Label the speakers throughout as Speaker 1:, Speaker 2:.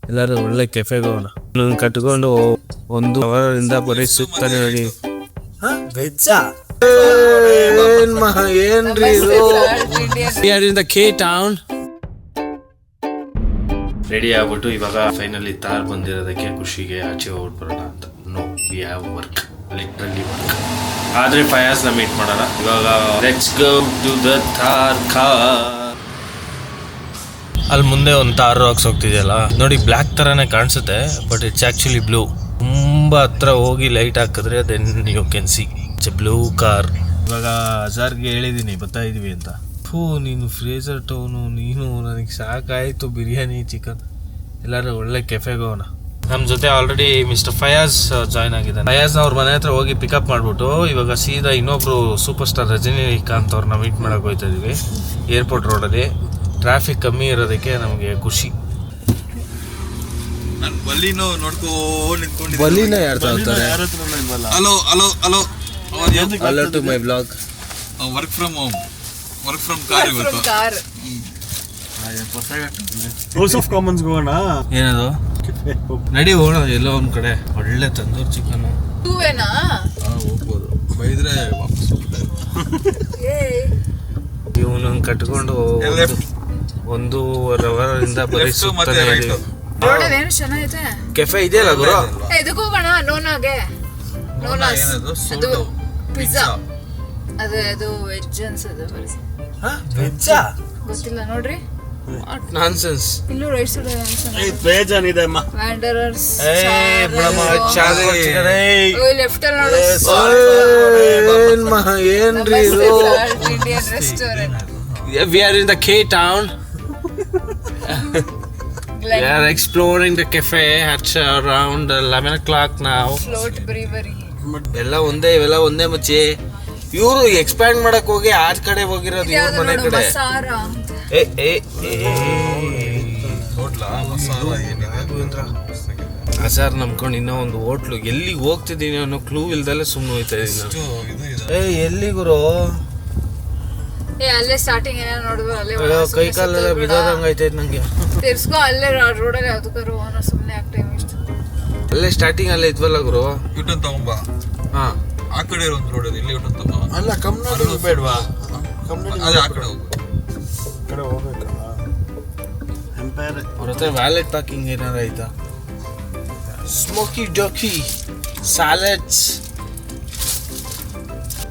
Speaker 1: ಎಲ್ಲರೂ ಒಳ್ಳೆ ಕೆಫೆಗೆ ಹೋಗೋಣ. ಕಟ್ಕೊಂಡು 1 ಅವರಿಂದ ಬರೀ ಸುತ್ತಾನೆ ನೋಡಿ. ಏನ್ರಿ ಇದು ಕೆ ಟೌನ್ ರೆಡಿ ಆಗ್ಬಿಟ್ಟು ಇವಾಗ ಫೈನಲಿ ತಾರ್ ಬಂದಿರೋದಕ್ಕೆ ಖುಷಿಗೆ ಆಚೆ ಹೋಗ್ಬಿಡೋಣ ಅಂತ. No we have work, literally work. ಆದ್ರೆ ಫಯಾಸ್ ನ ಮೀಟ್ ಮಾಡೋಣ ಇವಾಗ. Let's go to the Thar car. ಅಲ್ಲಿ ಮುಂದೆ ಒಂದು ತಾರ್ ರಾಕ್ಸ್ ಹೋಗ್ತಿದೆಯಲ್ಲ ನೋಡಿ, ಬ್ಲ್ಯಾಕ್ ತರಾನೇ ಕಾಣಿಸುತ್ತೆ ಬಟ್ ಇಟ್ಸ್ ಆಕ್ಚುಲಿ ಬ್ಲೂ. ತುಂಬಾ ಹತ್ರ ಹೋಗಿ ಲೈಟ್ ಹಾಕಿದ್ರೆ then you can see it's a blue car. ಇವಾಗ ಅಜಾರ್ಗೆ ಹೇಳಿದೀನಿ ಬರ್ತಾ ಇದೀವಿ ಅಂತ. ನೀನು ಫ್ರೇಜರ್ ಟೌನು, ನೀನು ನನಗೆ ಸಾಕಾಯ್ತು ಬಿರಿಯಾನಿ ಚಿಕನ್. ಎಲ್ಲರೂ ಒಳ್ಳೆ ಕೆಫೆಗೆ ಹೋಗೋಣ. ನಮ್ಮ ಜೊತೆ ಆಲ್ರೆಡಿ ಮಿಸ್ಟರ್ ಫಯಾಜ್ ಜಾಯ್ನ್ ಆಗಿದ್ದಾನೆ. ಫಯಾಜ್ ಅವ್ರ ಮನೆ ಹತ್ರ ಹೋಗಿ ಪಿಕಪ್ ಮಾಡ್ಬಿಟ್ಟು ಇವಾಗ ಸೀದಾ ಇನ್ನೊಬ್ರು ಸೂಪರ್ ಸ್ಟಾರ್ ರಜನಿಕಾಂತ್ ಅವ್ರನ್ನ ಮೀಟ್ ಮಾಡಕ್ ಹೋಗ್ತಾ ಇದೀವಿ ಏರ್ಪೋರ್ಟ್ ರೋಡಲ್ಲಿ. ಟ್ರಾಫಿಕ್ ಕಮ್ಮಿ ಇರೋದಕ್ಕೆ ನಮಗೆ ಖುಷಿ. ಬಲಿನ ಯಾರು ತಗೋತಾರೆ? Hello to my blog.
Speaker 2: Work from home, work from car. House of Commons ಹೋಗೋಣ.
Speaker 1: ಏನದು? ನಡಿ ಹೋಗೋಣ ಎಲ್ಲೋ ಒಂದ್ ಕಡೆ. ಒಳ್ಳೆ ತಂದೂರ್ ಚಿಕನ್
Speaker 2: ಹೋಗ್ಬೋದು. ಬೈದ್ರೆ ವಾಪಸ್ ಹೋಗ್ತಾರೆ.
Speaker 1: ಇವನು ಕಟ್ಕೊಂಡು 1.5 ಅವರಿಂದ ಬರೀ ಸುತ್ತಾನೆ ಕೆಫೆ ಇದೆಯಲ್ಲ ಗುರು.
Speaker 3: ಇದಕ್ಕೆ ಹೋಗೋಣ. ನೋನಾಗೆ ನೋನಾಸ್ ಅದು ಪಿಜ್ಜಾ. ಅದು ವೆಜ್ ಅನ್ಸದ.
Speaker 1: ವೆಜ್ಜಾ
Speaker 3: ಗೊತ್ತಿಲ್ಲ ನೋಡ್ರಿ.
Speaker 1: ನಾನ್ಸೆನ್ಸ್.
Speaker 3: ಇಲ್ಲೂ ರೈಟ್ ಸೈಡ್
Speaker 2: ಬೇಜಾನಿದೆ ಅಮ್ಮ.
Speaker 3: ವ್ಯಾಂಡರರ್ಸ್ ಲೆಫ್ಟ್ ಅಲ್ಲಿ ನೋಡಿ.
Speaker 1: ಏನ್ರಿ ಇದು?
Speaker 3: Indian restaurant.
Speaker 1: We are in the K town. We are exploring the cafe at around 11 o'clock now.
Speaker 3: Float brewery.
Speaker 1: ಎಲ್ಲ ಒಂದೇ, ಇವೆಲ್ಲ ಒಂದೇ ಮಚ್ಚಿ. ಇವರು ಎಕ್ಸ್ಪ್ಯಾಂಡ್ ಮಾಡಕ್ ಹೋಗಿ ಆಚ್ ಕಡೆ ಹೋಗಿರೋದು ಇವ್ರ ಮನೆ ಕಡೆ. ಅಸಾರ್ ನಂಬ್ಕೊಂಡು ಇನ್ನೂ ಒಂದು ಹೋಟ್ಲು. ಎಲ್ಲಿಗೆ ಹೋಗ್ತಿದ್ದೀನಿ ಅನ್ನೋ ಕ್ಲೂ ಇಲ್ದಲ್ಲೇ ಸುಮ್ಮನೆ ಹೋಯ್ತಾ ಇದೀನಿ. ಎಲ್ಲಿ ಗುರು?
Speaker 3: ಅಲ್ಲೇ ಸ್ಟಾರ್ಟಿಂಗ್ ಏನೋ ನೋಡಿದ್ರು ಅಲ್ಲೇ
Speaker 1: ಕೈ ಕಾಲೆಲ್ಲ ಬಿದ್ದೋದಂಗ ಐತೈತೆ ನಂಗೆ.
Speaker 3: ತಿರ್ಸ್ಕೊ ಅಲ್ಲೇ ರೋಡಲ್ಲಿ ಯಾವ್ದಕ್ಕಾರು ಹೋಗೋಣ. ಸುಮ್ಮನೆ ಯಾಕೆ ಟೈಮ್ ಇಷ್ಟು?
Speaker 1: ಅಲ್ಲೇ ಸ್ಟಾರ್ಟಿಂಗ್ ಅಲ್ಲೇ ಇದ್ವಲ್ಲ ಗುರು.
Speaker 2: ಯೂಟರ್ನ್ ತಗೊಂಬಾ.
Speaker 1: ಹಾ
Speaker 2: ಆ ಕಡೆ ಒಂದು ರೋಡ್ ಇದೆ, ಇಲ್ಲಿ ಯೂಟರ್ನ್ ತಗೊಂಬಾ.
Speaker 1: ಅಲ್ಲ ಕಮ್ನಾಡಿ ಬೇಡವಾ?
Speaker 2: ಅದೇ ಆ ಕಡೆ ಹೋಗು.
Speaker 4: ಕಡೆ ಹೋಗ್ಬೇಕಲ್ಲ. ಎಂಪೈರ್
Speaker 1: ಅವ್ರ ಹತ್ರ ವ್ಯಾಲೆಟ್ ಪ್ಯಾಕಿಂಗ್ ಏನಾರ ಆಯ್ತಾ? Smoky Dawki salads.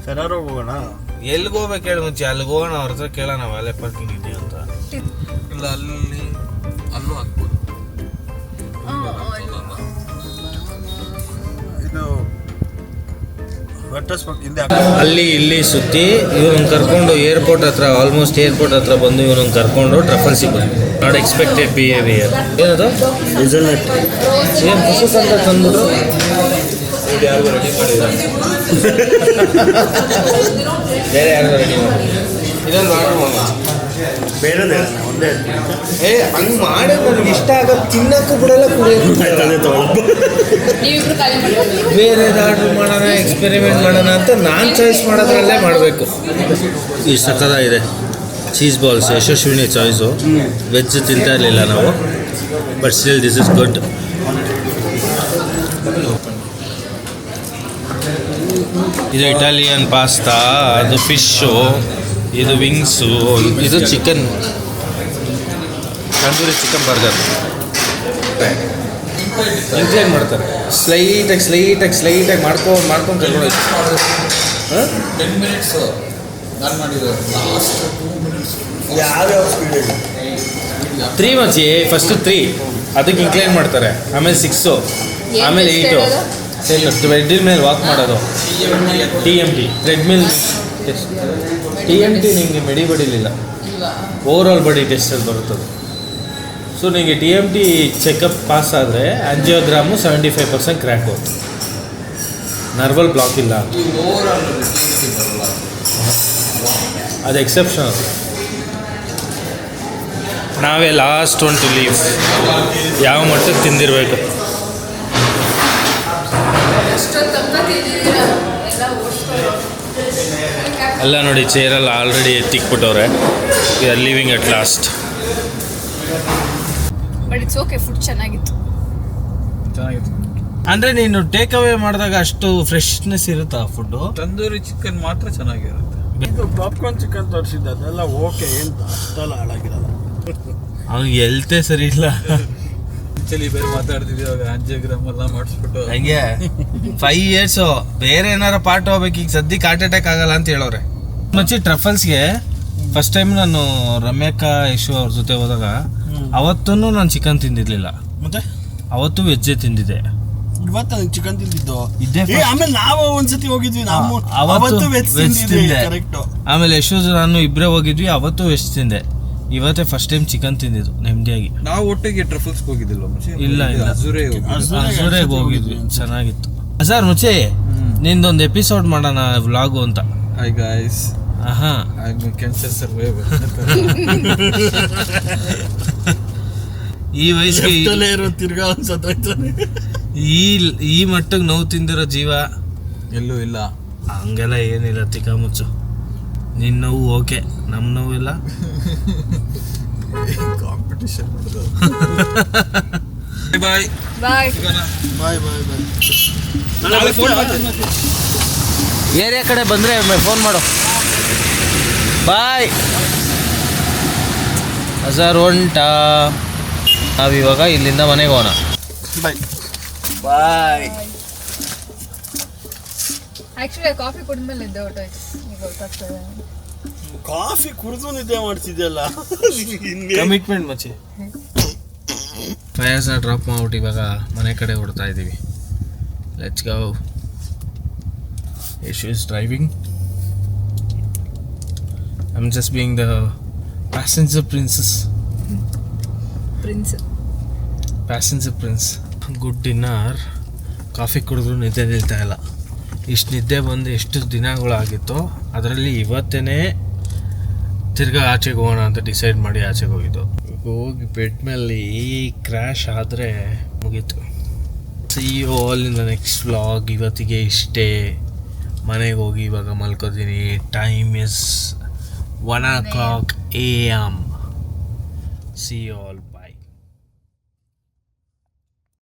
Speaker 4: ಫೆರಾರೋ ಹೋಗೋಣ.
Speaker 1: ಎಲ್ಲಿಗೆ ಹೋಗ್ಬೇಕು ಹೇಳಿ ಮುಂಚೆ? ಅಲ್ಲಿಗೆ ಹೋಗೋಣ, ಅವ್ರ ಹತ್ರ ಕೇಳೋಣ ವ್ಯಾಲೆಟ್ ಪಾರ್ಕಿಂಗ್ ಇದೆಯಾ ಅಂತ.
Speaker 2: ಇಲ್ಲ ಅಲ್ಲೂ ಹಾಕ್ಬೋದು.
Speaker 4: ಇದು
Speaker 1: ಅಲ್ಲಿ ಇಲ್ಲಿ ಸುತ್ತಿ ಇವ್ರನ್ನ ಕರ್ಕೊಂಡು ಏರ್ಪೋರ್ಟ್ ಹತ್ರ, ಆಲ್ಮೋಸ್ಟ್ ಏರ್ಪೋರ್ಟ್ ಹತ್ರ ಬಂದು ಇವ್ರನ್ನ ಕರ್ಕೊಂಡು ಟ್ರಫಲ್ ಸಿಗೋದು. Not expected behaviour. ಏನದು? ಏನು ಖುಷಿ ಅಂತ ತಂದ್ಬಿಟ್ಟು ಯಾರಿಗೂ ರೆಡಿ ಮಾಡಿದ್ದಾರೆ. ಬೇರೆ ಯಾರಿಗೂ ರೆಡಿ ಮಾಡಿ ಇದೊಂದು ಆರ್ಡರ್ ಮಾಡೋಣ.
Speaker 4: ಬೇರೆ ಒಂದೇ
Speaker 1: ಹಂಗೆ ಮಾಡಿ ನನಗೆ ಇಷ್ಟ ಆಗೋದು ತಿನ್ನಕ್ಕೂ ಬಿಡಲ್ಲ, ಕುಡಿಯೋದು. ಬೇರೆ ಆರ್ಡರ್ ಮಾಡೋಣ, ಎಕ್ಸ್ಪೆರಿಮೆಂಟ್ ಮಾಡೋಣ ಅಂತ ನಾನು ಚಾಯ್ಸ್ ಮಾಡೋದ್ರಲ್ಲೇ ಮಾಡಬೇಕು. ಈ ಸಕ್ಕತ್ತಾಗಿದೆ cheese balls. Yashaswini choice. Veg ತಿಂತಾ ಇರಲಿಲ್ಲ ನಾವು, but still this is good. ಇದು ಇಟಾಲಿಯನ್ ಪಾಸ್ತಾ, ಅದು ಫಿಶ್ಶು, ಇದು ವಿಂಗ್ಸು, ಇದು chicken tandoori chicken burger. Incline ಮಾಡ್ತಾರೆ ಸ್ಲೈಟಾಗಿ ಮಾಡ್ಕೊಂಡು ಕರ್ಕೊಂಡು
Speaker 2: 10 minutes ನಾನು ಮಾಡಿದ್ದು.
Speaker 4: ಯಾವ್ಯಾವ ಸ್ಪೀಡ್?
Speaker 1: 3 ಮಚ್ಚಿ. ಫಸ್ಟು 3 ಅದಕ್ಕೆ ಇಂಕ್ಲೈನ್ ಮಾಡ್ತಾರೆ, ಆಮೇಲೆ 6, ಆಮೇಲೆ 8. ಟ್ರೆಡ್ಮಿಲ್ ಮೇಲೆ ವಾಕ್ ಮಾಡೋದು. TMT treadmill. TMT ನಿಮಗೆ ಮೆಡಿ ಬಡಿಲಿಲ್ಲ, ಓವರಾಲ್ ಬಾಡಿ ಟೆಸ್ಟಲ್ಲಿ ಬರುತ್ತದೆ. ಸೊ ನಿಮಗೆ TMT ಚೆಕಪ್ ಪಾಸ್ ಆದರೆ ಆಂಜಿಯೋಗ್ರಾಮು 75% ಕ್ರ್ಯಾಕ್ ಹೋಗುತ್ತೆ. ನರ್ವಲ್ ಬ್ಲಾಕ್ ಇಲ್ಲ, ಅದು ಎಕ್ಸೆಪ್ಷನ್. ನಾವೇ ಲಾಸ್ಟ್ ಒನ್ ಟು ಲೀವ್. ಯಾವ ಮಟ್ಟಕ್ಕೆ ತಿಂದಿರಬೇಕು. ಎಲ್ಲ ನೋಡಿ ಚೇರಲ್ಲಿ ಆಲ್ರೆಡಿ ಎತ್ತಿಕ್ಬಿಟ್ಟವ್ರೆ. We are leaving at last.
Speaker 3: But it's okay, food ಚೆನ್ನಾಗಿತ್ತು.
Speaker 2: ಚೆನ್ನಾಗಿತ್ತು.
Speaker 1: ಅಂದ್ರೆ ನೀನು ಟೇಕ್ ಅವೇ ಮಾಡಿದಾಗ ಅಷ್ಟು ಫ್ರೆಶ್ನೆಸ್ ಇರುತ್ತಾ ಫುಡ್ಡು?
Speaker 2: ತಂದೂರಿ ಚಿಕನ್ ಮಾತ್ರ ಚೆನ್ನಾಗಿರುತ್ತೆ.
Speaker 4: ಇದು ಪಾಪ್ಕಾರ್ನ್ ಚಿಕನ್ ತೋರಿಸಿದ್ದ ಅದೆಲ್ಲ ಓಕೆ, ಏನು ಅಷ್ಟೆಲ್ಲ ಹಾಳಾಗಿರಲ್ಲ.
Speaker 1: ಅವ್ನಿಗೆ ಎಲ್ತೆ ಸರಿ ಇಲ್ಲ.
Speaker 2: ಆಕ್ಚುಲಿ ಬೇರೆ ಮಾತಾಡ್ತಿದ್ವಿ ಅವಾಗ ಆಂಜಿಯೋಗ್ರಾಮ್ ಎಲ್ಲ ಮಾಡಿಸ್ಬಿಟ್ಟು
Speaker 1: ಹಂಗೆ 5 years ಬೇರೆ ಏನಾರ ಪಾರ್ಟ್ ಹೋಗ್ಬೇಕು. ಈಗ ಸದ್ಯಕ್ಕೆ ಹಾರ್ಟ್ ಅಟ್ಯಾಕ್ ಆಗಲ್ಲ ಅಂತ ಹೇಳೋರೆ. ಮಚ್ಚಿ ಟ್ರಫಲ್ಸ್ಗೆ ಫಸ್ಟ್ ಟೈಮ್ ನಾನು ರಮ್ಯಕ್ಕ ಯಶು ಅವ್ರ ಜೊತೆ ಹೋದಾಗ ಅವತ್ತೂ ನಾನು ಚಿಕನ್ ತಿಂದಿರ್ಲಿಲ್ಲ.
Speaker 4: ಮತ್ತೆ
Speaker 1: ಅವತ್ತು ವೆಜ್ಜೇ ತಿಂದಿದ್ದೆ.
Speaker 4: ಇವತ್ತು ನನಗೆ ಚಿಕನ್ ತಿಂದಿದ್ದು
Speaker 1: ಇದೇ
Speaker 4: ಏ, ಆಮೇಲೆ ನಾವು ಒಂದ್ಸತಿ ಹೋಗಿದ್ವಿ, ನಾವು
Speaker 1: ಅವತ್ತು
Speaker 4: ಅವತ್ತು ವೆಜ್
Speaker 1: ವೆಜ್ ತಿಂದೆ.
Speaker 4: ಕರೆಕ್ಟ್.
Speaker 1: ಆಮೇಲೆ ಯಶು ನಾನು ಇಬ್ಬರೇ ಹೋಗಿದ್ವಿ, ಅವತ್ತು ವೆಜ್ ತಿಂದೆ. ಇವತ್ತೇ ಫಸ್ಟ್ ಟೈಮ್ ಚಿಕನ್ ತಿಂದಿದ್ದು ನೆಮ್ಮದಿಯಾಗಿ.
Speaker 2: ನಾವು ಒಟ್ಟಿಗೆ ಟ್ರಫಲ್ಸ್ ಹೋಗಿದ್ದಿಲ್ಲ ಮುಂಚೆ.
Speaker 1: ಇಲ್ಲ, ಇಲ್ಲ.
Speaker 2: ಅಜುರೇ
Speaker 1: ಅಜುರೆಗೆ ಹೋಗಿದ್ವಿ, ಚೆನ್ನಾಗಿತ್ತು. ಸರ್ ಮುಚ್ಚಿ ನಿಂದೊಂದು ಎಪಿಸೋಡ್ ಮಾಡೋಣ ವ್ಲಾಗು ಅಂತ.
Speaker 2: ಹಾಯ್ ಗಾಯ್ಸ್,
Speaker 1: ಆಹಾ,
Speaker 2: ಐ ಆಮ್ ಕ್ಯಾನ್ಸರ್ ಸರ್ವೈವರ್.
Speaker 1: ಈ ವಯಸ್ಸಿಗೆ
Speaker 4: ಇರೋ ತಿರ್ಗಾ ಅನ್ಸತ್ತೈತಾನೆ.
Speaker 1: ಈ ಮಟ್ಟಿಗೆ ನೋವು ತಿಂದಿರೋ ಜೀವ
Speaker 2: ಎಲ್ಲೂ ಇಲ್ಲ.
Speaker 1: ಹಂಗೆಲ್ಲ ಏನಿಲ್ಲ ತಿಕ್ಕ ಮುಚ್ಚು. ನಿನ್ನ ನೋವು ಓಕೆ, ನಮ್ಮ ನೋವಿಲ್ಲ.
Speaker 2: ಕಾಂಪಿಟಿಷನ್ ಮಾಡೋದು. ಬಾಯ್
Speaker 3: ಬಾಯ್.
Speaker 4: ಬಾಯ್ ಬಾಯ್ ಬಾಯ್.
Speaker 2: ನಾಳೆ ಫೋನ್ ಮಾಡ್ತೀನಿ.
Speaker 1: ಏರಿಯಾ ಕಡೆ ಬಂದರೆ ಫೋನ್ ಮಾಡು. ಬಾಯ್. ಸರ್ ಹೊಂಟಾ, ನಾವಿವಾಗ ಇಲ್ಲಿಂದ ಮನೆಗೆ ಹೋಗೋಣ.
Speaker 4: ಬಾಯ್
Speaker 1: ಬಾಯ್.
Speaker 3: ಆಕ್ಚುಲಿ ಕಾಫಿ ಕುಡಿದ್ಮೇಲೆ ನಿದ್ದೆ ಹೊರಟೋಯ್ತು, ಈಗ ಗೊತ್ತಾಗ್ತದೆ.
Speaker 4: ಕಾಫಿ ಕುಡಿದು ನಿದ್ದೆ ಮಾಡ್ತಿದ್ಯಲ್ಲ.
Speaker 1: ಕಮಿಟ್ಮೆಂಟ್ ಮಚ್ಚಿ. ಫಯಾಸ್ನ ಡ್ರಾಪ್ ಮಾಡ್ಬಿಟ್ಟು ಇವಾಗ ಮನೆ ಕಡೆ ಹೊಡ್ತಾ ಇದ್ದೀವಿ. Let's go. Yashu is driving. I am just being the passenger princess. Passenger prince. Good dinner. Coffee ಕುಡಿದ್ರು ನಿದ್ದೆ ನಿಲ್ತಾ ಇಲ್ಲ. ಇಷ್ಟು ನಿದ್ದೆ ಬಂದು ಎಷ್ಟು ದಿನಗಳಾಗಿತ್ತು, ಅದರಲ್ಲಿ ಇವತ್ತೇ ತಿರ್ಗಾ ಆಚೆಗೆ ಹೋಗೋಣ ಅಂತ ಡಿಸೈಡ್ ಮಾಡಿ ಆಚೆಗೆ ಹೋಗಿದ್ದು. ಹೋಗಿ ಬೆಡ್ ಮೇಲೆ ಕ್ರ್ಯಾಶ್ ಆದರೆ ಮುಗೀತು. See you all in the next vlog. ಇವತ್ತಿಗೆ ಇಷ್ಟೇ. ಮನೆಗೆ ಹೋಗಿ ಇವಾಗ ಮಲ್ಕೋತೀನಿ. Time is 1 o'clock AM. See you all.